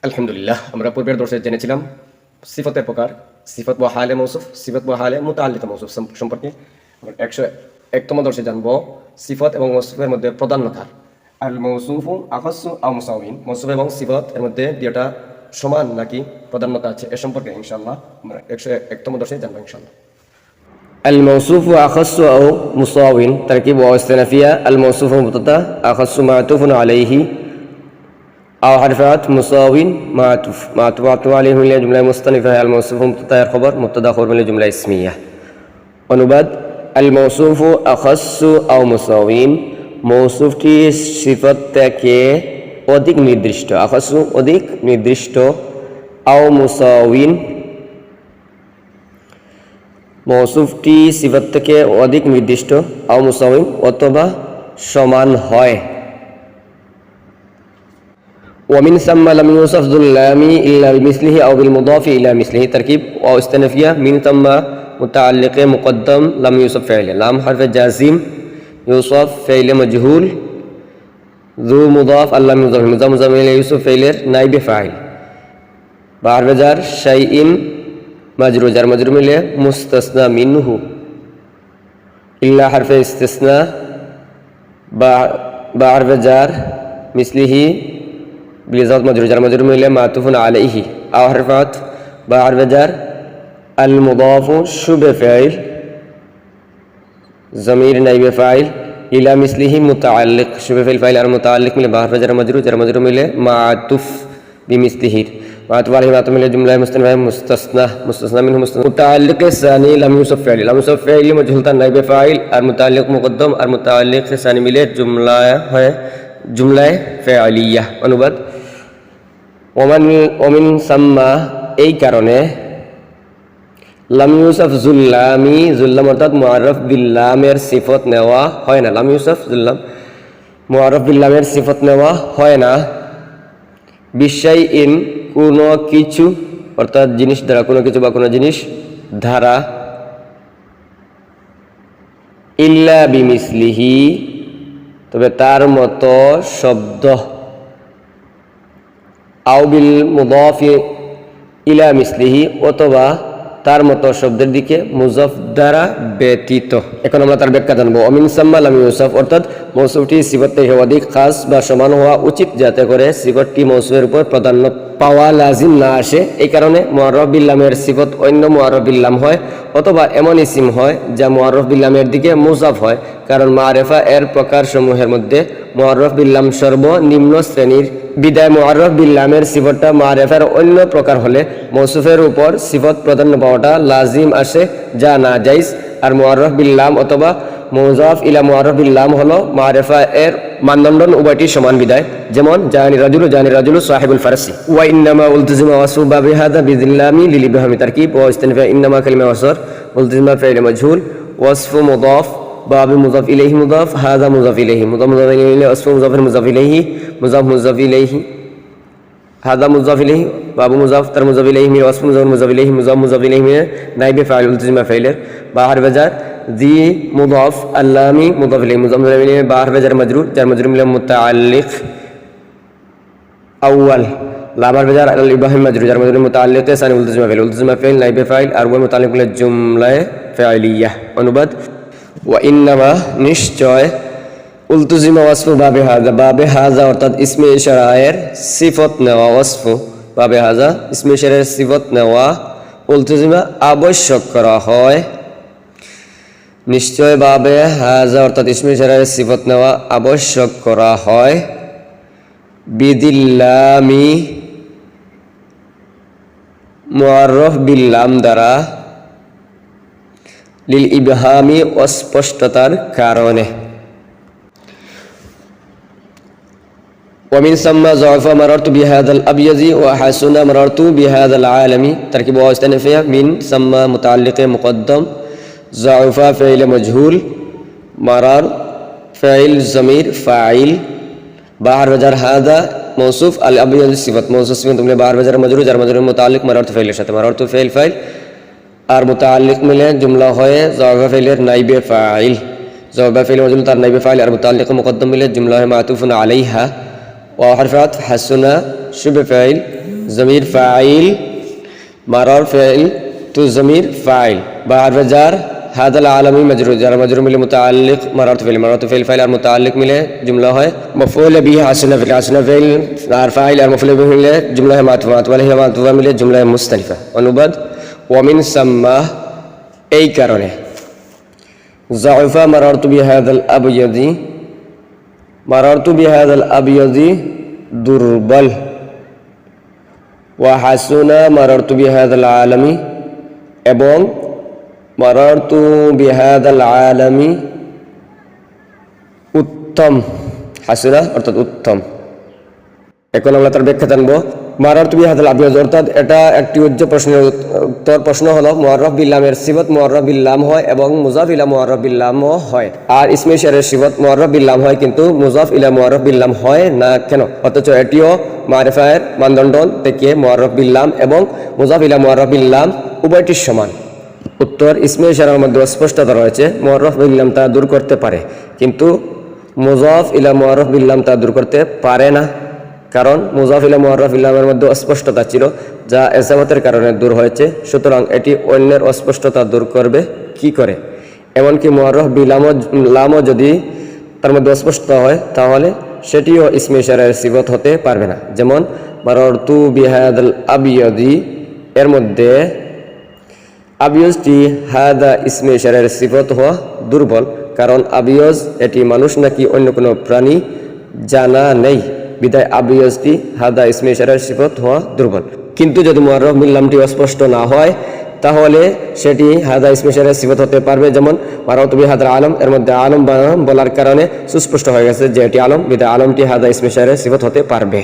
আলহামদুলিল্লাহ, আমরা পূর্বের দর্শে জেনেছিলাম সিফতের প্রকার, সিফত ওয়া হালে মৌসুফ, সিফত ওয়া হালে মুতাআল্লিকা মৌসুফ সম্পর্কে। আমরা 101তম দর্শে জানব সিফত এবং মৌসুফের মধ্যে প্রাধান্যতা। আল মৌসুফু আখাসসু আও মুসাউইন, মৌসুফ এবং সিফত এর মধ্যে দুইটা সমান নাকি প্রাধান্যতা আছে এ সম্পর্কে ইনশাআল্লাহ আমরা 101তম দর্শে জানব ইনশাআল্লাহ। الموصوف أخص أو مساوٍ تركيب واستئنافية. الموصوف مبتدأ أخص معطوف عليه أو حرفات مساوٍ معطوف عليه من جملة مستأنفة. الموصوف مبتدأ خبر مبتدأ خبر من جملة اسمية. অনুবাদ الموصوف أخص أو مساوٍ, মৌসুফটি সিফত থেকে অধিক নির্দিষ্ট, আখাসু অধিক নির্দিষ্ট, আও মুসাউইন মৌসুফটি সিফত থেকে অধিক নির্দিষ্ট, আও মুসাউইন অথবা সমান হয়। ومن ثم لم يوصف ذو اللام إلا بمثله أو بالمضاف إلى مثله. تركيب واو استئنافية. من ثم متعلق مقدم لم يوصف فعل. لام حرف جازم. يوصف فعل مجهول. ذو مضاف اللام مضاف مضاف إليه يوصف فعل نائب فاعل. بعد جار شيء مجرور جار مجرور إليه مستثنى منه. إلا حرف استثناء. بعد جار مثله بلزات مجرور جار مجرور إليه معطوف عليه. أو حرفات بعد جار المضاف شبه فاعل ضمير نائب فاعل إلى مثله متعلق شبه فاعل আর متعلق মিলে بعد جار مجرور মিলে معطوف بمثله معطوف عليه معطوف মিলে جملة مستثنى منه متعلق الثاني لم يوصف فعل مجهول তার نائب فاعل আর متعلق مقدم আর متعلق الثاني মিলে জুমলায় ফাইলিয়া। অনুবাদ ওমিন সাম্মা এই কারণে লাম ইউসাফ জুল্লামি জুল্লাম অর্থাৎ মুআররফ বিল্লামের সিফত নেওয়া হয় না। লাম ইউসাফ জুল্লাম মুআররফ বিল্লামের সিফত নেওয়া হয় না। বিশাইইন কোনো কিছু অর্থাৎ জিনিস দ্বারা, কোনো কিছু বা কোনো জিনিস দ্বারা, ইল্লা বিমিসলিহি তবে তার মতো শব্দ, আও বিল মুদাফি ইলা মিসলিহি অথবা তার মতো শব্দের দিকে মুজাফ দ্বারা ব্যতীত। এখন আমরা তার ব্যাখ্যা জানবো। অমিন সাম্মা লাম ইউসাফ অর্থাৎ মৌসুফটি সিফত থেকে অধিক খাস বা সমান হওয়া উচিত যাতে করে সিফতটি মৌসুফের উপর প্রাধান্য পাওয়া লাজিম না আসে। এই কারণে মুআররফ বিল্লামের সিফত অন্য মুআররফ বিল্লাম হয় অথবা এমন ইসিম হয় যা মুআররফ বিল্লামের দিকে মুজাফ হয়। কারণ মারিফা এর প্রকারসমূহের মধ্যে মুআররফ বিল্লাম সর্বনিম্ন শ্রেণীর, বিদায় মুআররফ বিল্লামের সিফতটা মারিফার অন্য প্রকার হলে মৌসুফের উপর সিফত প্রাধান্য পাওয়াটা লাজিম আসে যা না জায়েজ। আর মুআররফ বিল্লাম অথবা মুজাফ ইলা মুআররফ বিল্লাম হলো মারিফা এর মানদণ্ড উভয়টি সমান বিদায়। যেমন জানি রাজুলু সাহিবুল ফারসি। ওয়া ইন্নামা উলতিজিমা ওয়াসফা বিহাদা বিযিল্লামি লিল ইবহামি। তারকিব ওয়া ইস্তিনফা ইন্নামা কালিমা ওয়াসর উলতিজিমা ফাইল মাজহুল ওয়াসফু মুদাফ বাবু মুজাফ ইলাইহি মুদাফ হাযা মুজাফ ইলাইহি মুজাফ ইলাইহি ওয়াসফু মুজাফির মুজাফ ইলাইহি মুজাফ ইলাইহি হাযা মুজাফ ইলাইহি বাবু মুজাফ তার মুজাফ ইলাইহি মির ওয়াসফু মুজাফ ইলাইহি মুজাফ ইলাইহি মির নাইবে ফাইল উলতিজিমা ফাইলের বাহার বাজার জি মুদাফ আল্লামি মুদাফ ইলাইহি মুজাফ ইলাইহি বাহার বাজার মজরুর যার মজরুর মিলে মুতাআল্লিক আউয়াল লামার বাজার আল ইব্রাহিম মজরুর যার মজরুর মুতাআল্লিক সানি উলতিজিমা ফাইল নাইবে ফাইল আর ওয়া মুতাআল্লিক মিলে জুমলায়ে ফাইলিয়া। অনুবাদ ওয়া ইন্নামা নিশ্চয় উলতুজিমা ওয়াসফু বাবে হাজা অর্থাৎ ইসমে ইশারায়ের সিফত নেওয়া, ওয়াসফু বাবে হাজা ইসমে ইশারায়ের সিফত নেওয়া উলতুজিমা আবশ্যক করা হয়। নিশ্চয় বাবে হাজা অর্থাৎ ইসমে ইশারায়ের সিফত নেওয়া আবশ্যক করা হয় বিদিল্লামি মুআররফ বিল্লাম দ্বারা লিল ইবহামি অস্পষ্টতার কারণে। ومن ثم ضعف مررت بهذا الأبيض وحسن مررت بهذا العالم. تركيب واو استئنافية. من ثم متعلق مقدم ضعف فعل مجهول مرر فاعل ضمير فاعل باهر وجر هذا موصوف الأبيض صفة موصوف صفة तुमने बाहर वजर मजरूर जार मजरूर मुताल्लिक मररत फाइल साथे मररत फाइल আর মুতাআল্লিক মিলে জুমলা হয়ে জাওয়াবা ফাইলের নাইবে ফাইল, জাওয়াবা ফাইল মজরুর তার নাইবে ফাইল আর মুতাআল্লিক মুকদ্দম মিলে জুমলা হয় মাতুফুন আলাইহা। ওয়া হরফাত হাসুনা শুবে ফাইল জমির ফাইল, মারার ফাইল তু জমির ফাইল, বা আরজার হাদাল আলমী মজরুর, যারা মজরুর মিলে মুতাআল্লিক মারাতু ফাইল ফাইল আর মুতাআল্লিক মিলে জুমলা হয়। মফউল বিহি হাসনা ফাইল আর ফাইল আর মফউল বিহি মিলে জুমলা হয় মাতফুআ, মাতফুআ মিলে জুমলা হয় মুস্তানিফা। অনুবাদ ওয়া মিন সাম্মা, এই কারণে, যায়ফা মারারতু বিহাদাল আবয়াদি, মারারতু বিহাদাল আবয়াদি দুর্বল, ওয়া হাসুনা মারারতু বিহাদাল আলামি, এবং মারারতু বিহাদাল আলামি উত্তম, হাসুনা অর্থাৎ উত্তম। এখন আমরা তার ব্যাখ্যা জানবো। মারারতু বিহাদাল আবয়াদ অর্থাৎ এটা একটি উজ্জ্বল প্রশ্নের উত্তর। প্রশ্ন হলো মুআররাফ বিল লামের সিফত মুআররাফ বিল লাম হয় এবং মুজাফ ইলা মুআররাফ বিল লামও হয়, আর ইসমে ইশারার সিফত মুআররাফ বিল লাম হয় কিন্তু মুজাফ ইলা মুআররাফ বিল লাম হয় না কেন? অথচ এটিও মারিফায়ের মানদণ্ড থেকে মুআররাফ বিল লাম এবং মুজাফ ইলা মুআররাফ বিল লাম উভয়টির সমান। উত্তর, ইসমে ইশারার মধ্যে স্পষ্টতা রয়েছে, মুআররাফ বিল লাম তা দূর করতে পারে, কিন্তু মুজাফ ইলা মুআররাফ বিল লাম তা দূর করতে পারে না। কারণ মুজাফ ইলা মুআররাফ বিল লামের মধ্যে অস্পষ্টতা ছিল, যা এসামাতের কারণে দূর হয়েছে, সুতরাং এটি অন্যের অস্পষ্টতা দূর করবে কি করে? এমনকি মুআররাফ বিল লামও যদি তার মধ্যে অস্পষ্টতা হয় তাহলে সেটিও ইসমে ইশারার সিফত হতে পারবে না। যেমন মারারতু বিহাদাল আবিয়াদি, এর মধ্যে আবিয়জটি হাদা ইসমে ইশারার সিফত হওয়া দুর্বল, কারণ আবিয়জ এটি মানুষ নাকি অন্য কোনো প্রাণী জানা নেই, বিদায় আবিয়জটি হাদা ইসমে ইশারার সিফত হওয়া দুর্বল। কিন্তু যদি মুআররাফ বিল লামটি অস্পষ্ট না হয় তাহলে সেটি হাদা ইসমে ইশারার সিফত হতে পারবে। যেমন মারারতু বিহাদাল আলম, এর মধ্যে আলম বলার কারণে সুস্পষ্ট হয়ে গেছে যে এটি আলম, বিদায় আলমটি হাদা ইসমে ইশারার সিফত হতে পারবে।